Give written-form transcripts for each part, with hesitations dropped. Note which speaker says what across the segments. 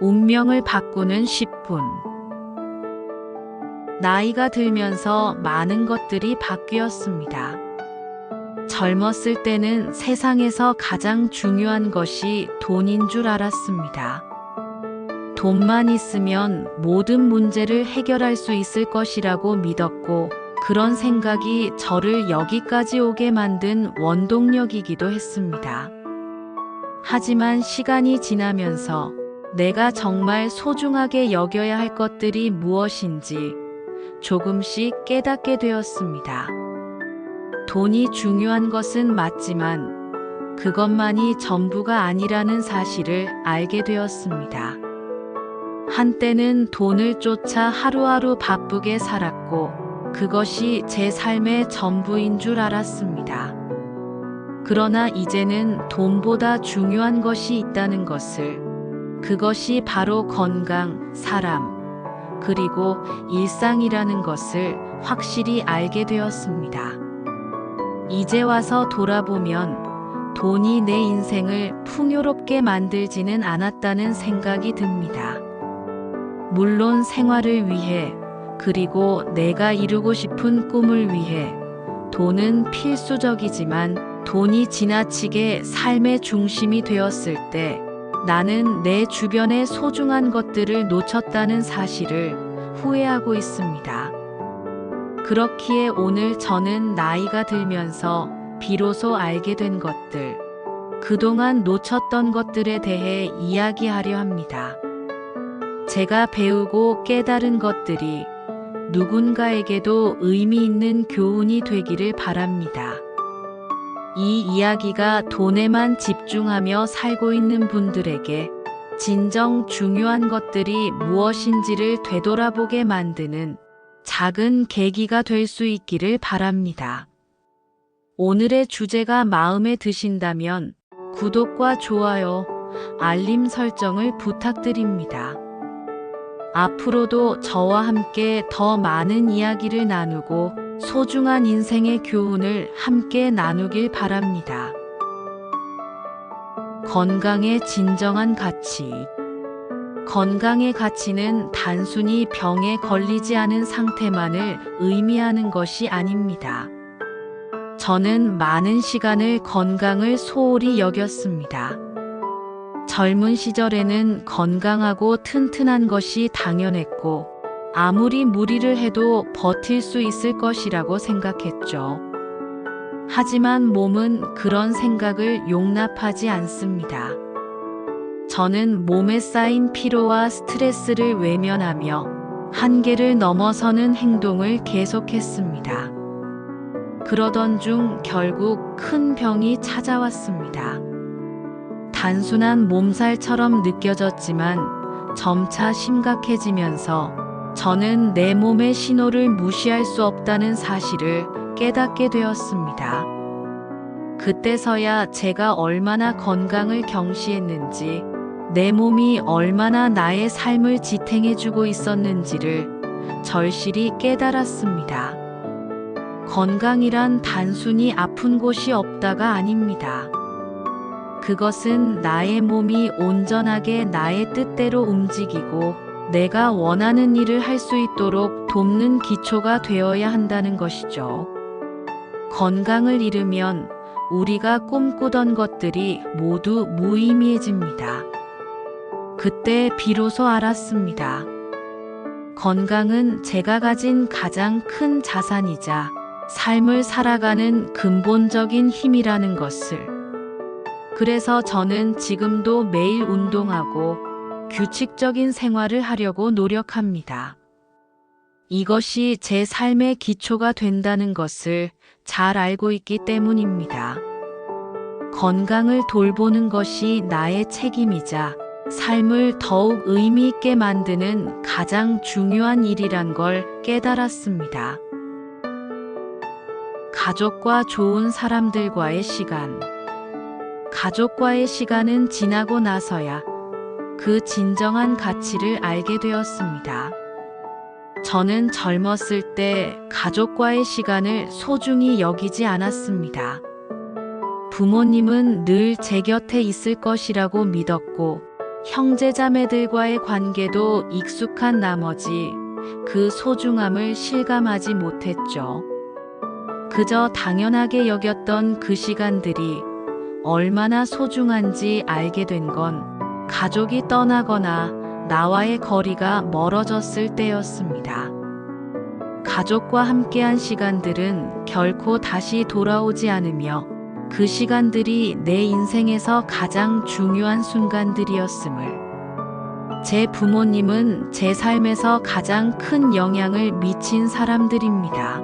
Speaker 1: 운명을 바꾸는 10분. 나이가 들면서 많은 것들이 바뀌었습니다. 젊었을 때는 세상에서 가장 중요한 것이 돈인 줄 알았습니다. 돈만 있으면 모든 문제를 해결할 수 있을 것이라고 믿었고, 그런 생각이 저를 여기까지 오게 만든 원동력이기도 했습니다. 하지만 시간이 지나면서 내가 정말 소중하게 여겨야 할 것들이 무엇인지 조금씩 깨닫게 되었습니다. 돈이 중요한 것은 맞지만 그것만이 전부가 아니라는 사실을 알게 되었습니다. 한때는 돈을 쫓아 하루하루 바쁘게 살았고 그것이 제 삶의 전부인 줄 알았습니다. 그러나 이제는 돈보다 중요한 것이 있다는 것을, 그것이 바로 건강, 사람, 그리고 일상이라는 것을 확실히 알게 되었습니다. 이제 와서 돌아보면 돈이 내 인생을 풍요롭게 만들지는 않았다는 생각이 듭니다. 물론 생활을 위해, 그리고 내가 이루고 싶은 꿈을 위해 돈은 필수적이지만 돈이 지나치게 삶의 중심이 되었을 때 나는 내 주변의 소중한 것들을 놓쳤다는 사실을 후회하고 있습니다. 그렇기에 오늘 저는 나이가 들면서 비로소 알게 된 것들, 그동안 놓쳤던 것들에 대해 이야기하려 합니다. 제가 배우고 깨달은 것들이 누군가에게도 의미 있는 교훈이 되기를 바랍니다. 이 이야기가 돈에만 집중하며 살고 있는 분들에게 진정 중요한 것들이 무엇인지를 되돌아보게 만드는 작은 계기가 될 수 있기를 바랍니다. 오늘의 주제가 마음에 드신다면 구독과 좋아요, 알림 설정을 부탁드립니다. 앞으로도 저와 함께 더 많은 이야기를 나누고 소중한 인생의 교훈을 함께 나누길 바랍니다. 건강의 진정한 가치. 건강의 가치는 단순히 병에 걸리지 않은 상태만을 의미하는 것이 아닙니다. 저는 많은 시간을 건강을 소홀히 여겼습니다. 젊은 시절에는 건강하고 튼튼한 것이 당연했고, 아무리 무리를 해도 버틸 수 있을 것이라고 생각했죠. 하지만 몸은 그런 생각을 용납하지 않습니다. 저는 몸에 쌓인 피로와 스트레스를 외면하며 한계를 넘어서는 행동을 계속했습니다. 그러던 중 결국 큰 병이 찾아왔습니다. 단순한 몸살처럼 느껴졌지만 점차 심각해지면서 저는 내 몸의 신호를 무시할 수 없다는 사실을 깨닫게 되었습니다. 그때서야 제가 얼마나 건강을 경시했는지, 내 몸이 얼마나 나의 삶을 지탱해주고 있었는지를 절실히 깨달았습니다. 건강이란 단순히 아픈 곳이 없다가 아닙니다. 그것은 나의 몸이 온전하게 나의 뜻대로 움직이고 내가 원하는 일을 할 수 있도록 돕는 기초가 되어야 한다는 것이죠. 건강을 잃으면 우리가 꿈꾸던 것들이 모두 무의미해집니다. 그때 비로소 알았습니다. 건강은 제가 가진 가장 큰 자산이자 삶을 살아가는 근본적인 힘이라는 것을. 그래서 저는 지금도 매일 운동하고 규칙적인 생활을 하려고 노력합니다. 이것이 제 삶의 기초가 된다는 것을 잘 알고 있기 때문입니다. 건강을 돌보는 것이 나의 책임이자 삶을 더욱 의미 있게 만드는 가장 중요한 일이란 걸 깨달았습니다. 가족과 좋은 사람들과의 시간. 가족과의 시간은 지나고 나서야 그 진정한 가치를 알게 되었습니다. 저는 젊었을 때 가족과의 시간을 소중히 여기지 않았습니다. 부모님은 늘 제 곁에 있을 것이라고 믿었고, 형제자매들과의 관계도 익숙한 나머지 그 소중함을 실감하지 못했죠. 그저 당연하게 여겼던 그 시간들이 얼마나 소중한지 알게 된 건 가족이 떠나거나 나와의 거리가 멀어졌을 때였습니다. 가족과 함께한 시간들은 결코 다시 돌아오지 않으며 그 시간들이 내 인생에서 가장 중요한 순간들이었음을, 제 부모님은 제 삶에서 가장 큰 영향을 미친 사람들입니다.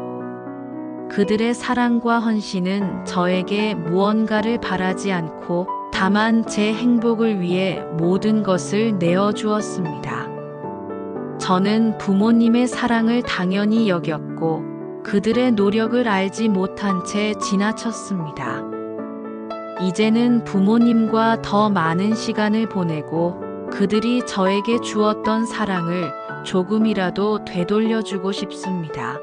Speaker 1: 그들의 사랑과 헌신은 저에게 무언가를 바라지 않고 다만 제 행복을 위해 모든 것을 내어주었습니다. 저는 부모님의 사랑을 당연히 여겼고 그들의 노력을 알지 못한 채 지나쳤습니다. 이제는 부모님과 더 많은 시간을 보내고 그들이 저에게 주었던 사랑을 조금이라도 되돌려주고 싶습니다.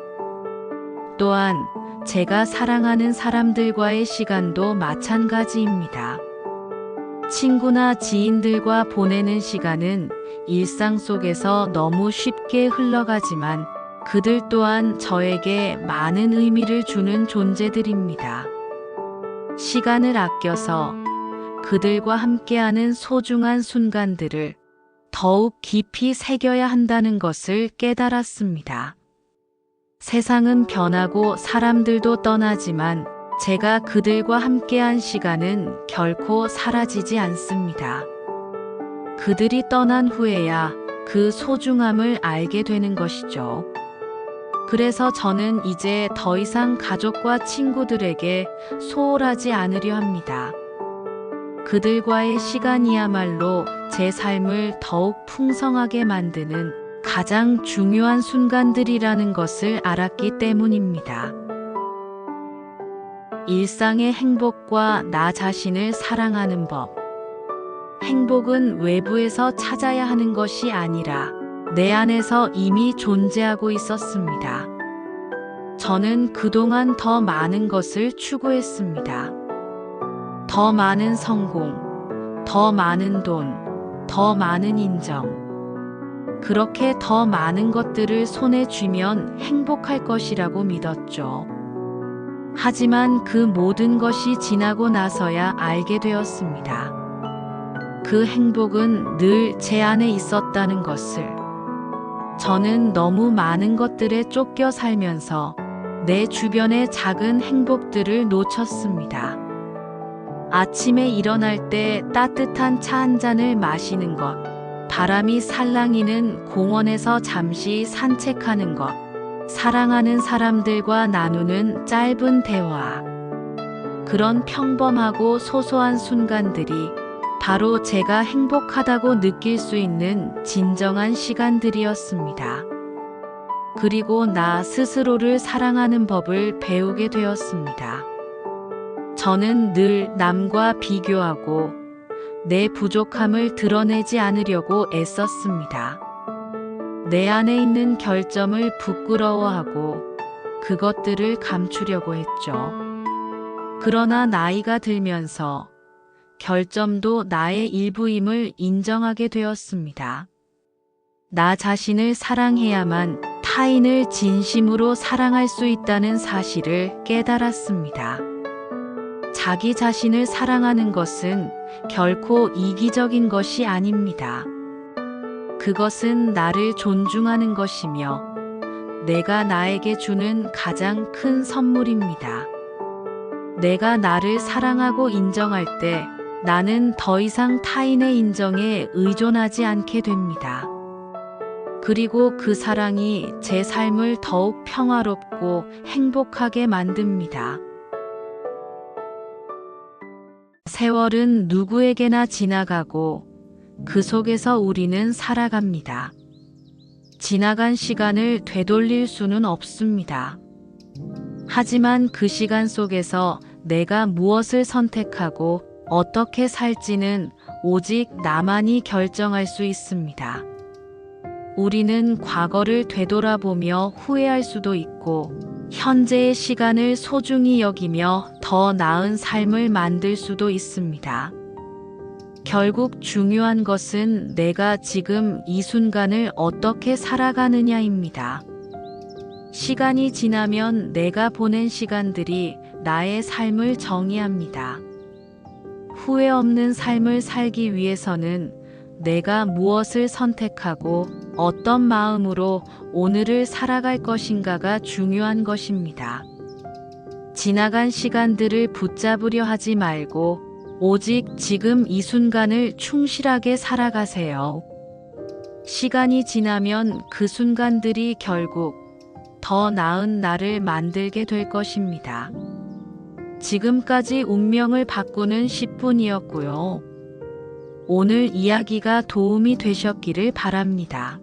Speaker 1: 또한 제가 사랑하는 사람들과의 시간도 마찬가지입니다. 친구나 지인들과 보내는 시간은 일상 속에서 너무 쉽게 흘러가지만 그들 또한 저에게 많은 의미를 주는 존재들입니다. 시간을 아껴서 그들과 함께하는 소중한 순간들을 더욱 깊이 새겨야 한다는 것을 깨달았습니다. 세상은 변하고 사람들도 떠나지만 제가 그들과 함께한 시간은 결코 사라지지 않습니다. 그들이 떠난 후에야 그 소중함을 알게 되는 것이죠. 그래서 저는 이제 더 이상 가족과 친구들에게 소홀하지 않으려 합니다. 그들과의 시간이야말로 제 삶을 더욱 풍성하게 만드는 가장 중요한 순간들이라는 것을 알았기 때문입니다. 일상의 행복과 나 자신을 사랑하는 법. 행복은 외부에서 찾아야 하는 것이 아니라 내 안에서 이미 존재하고 있었습니다. 저는 그동안 더 많은 것을 추구했습니다. 더 많은 성공, 더 많은 돈, 더 많은 인정. 그렇게 더 많은 것들을 손에 쥐면 행복할 것이라고 믿었죠. 하지만 그 모든 것이 지나고 나서야 알게 되었습니다. 그 행복은 늘 제 안에 있었다는 것을. 저는 너무 많은 것들에 쫓겨 살면서 내 주변의 작은 행복들을 놓쳤습니다. 아침에 일어날 때 따뜻한 차 한 잔을 마시는 것, 바람이 살랑이는 공원에서 잠시 산책하는 것, 사랑하는 사람들과 나누는 짧은 대화. 그런 평범하고 소소한 순간들이 바로 제가 행복하다고 느낄 수 있는 진정한 시간들이었습니다. 그리고 나 스스로를 사랑하는 법을 배우게 되었습니다. 저는 늘 남과 비교하고 내 부족함을 드러내지 않으려고 애썼습니다. 내 안에 있는 결점을 부끄러워하고 그것들을 감추려고 했죠. 그러나 나이가 들면서 결점도 나의 일부임을 인정하게 되었습니다. 나 자신을 사랑해야만 타인을 진심으로 사랑할 수 있다는 사실을 깨달았습니다. 자기 자신을 사랑하는 것은 결코 이기적인 것이 아닙니다. 그것은 나를 존중하는 것이며 내가 나에게 주는 가장 큰 선물입니다. 내가 나를 사랑하고 인정할 때 나는 더 이상 타인의 인정에 의존하지 않게 됩니다. 그리고 그 사랑이 제 삶을 더욱 평화롭고 행복하게 만듭니다. 세월은 누구에게나 지나가고 그 속에서 우리는 살아갑니다. 지나간 시간을 되돌릴 수는 없습니다. 하지만 그 시간 속에서 내가 무엇을 선택하고 어떻게 살지는 오직 나만이 결정할 수 있습니다. 우리는 과거를 되돌아보며 후회할 수도 있고 현재의 시간을 소중히 여기며 더 나은 삶을 만들 수도 있습니다. 결국 중요한 것은 내가 지금 이 순간을 어떻게 살아가느냐입니다. 시간이 지나면 내가 보낸 시간들이 나의 삶을 정의합니다. 후회 없는 삶을 살기 위해서는 내가 무엇을 선택하고 어떤 마음으로 오늘을 살아갈 것인가가 중요한 것입니다. 지나간 시간들을 붙잡으려 하지 말고 오직 지금 이 순간을 충실하게 살아가세요. 시간이 지나면 그 순간들이 결국 더 나은 나를 만들게 될 것입니다. 지금까지 운명을 바꾸는 10분이었고요. 오늘 이야기가 도움이 되셨기를 바랍니다.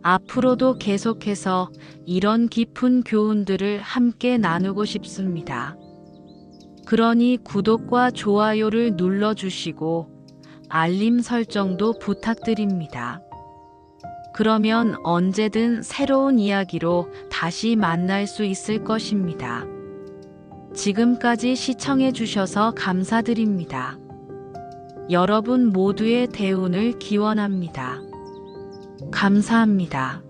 Speaker 1: 앞으로도 계속해서 이런 깊은 교훈들을 함께 나누고 싶습니다. 그러니 구독과 좋아요를 눌러주시고 알림 설정도 부탁드립니다. 그러면 언제든 새로운 이야기로 다시 만날 수 있을 것입니다. 지금까지 시청해 주셔서 감사드립니다. 여러분 모두의 대운을 기원합니다. 감사합니다.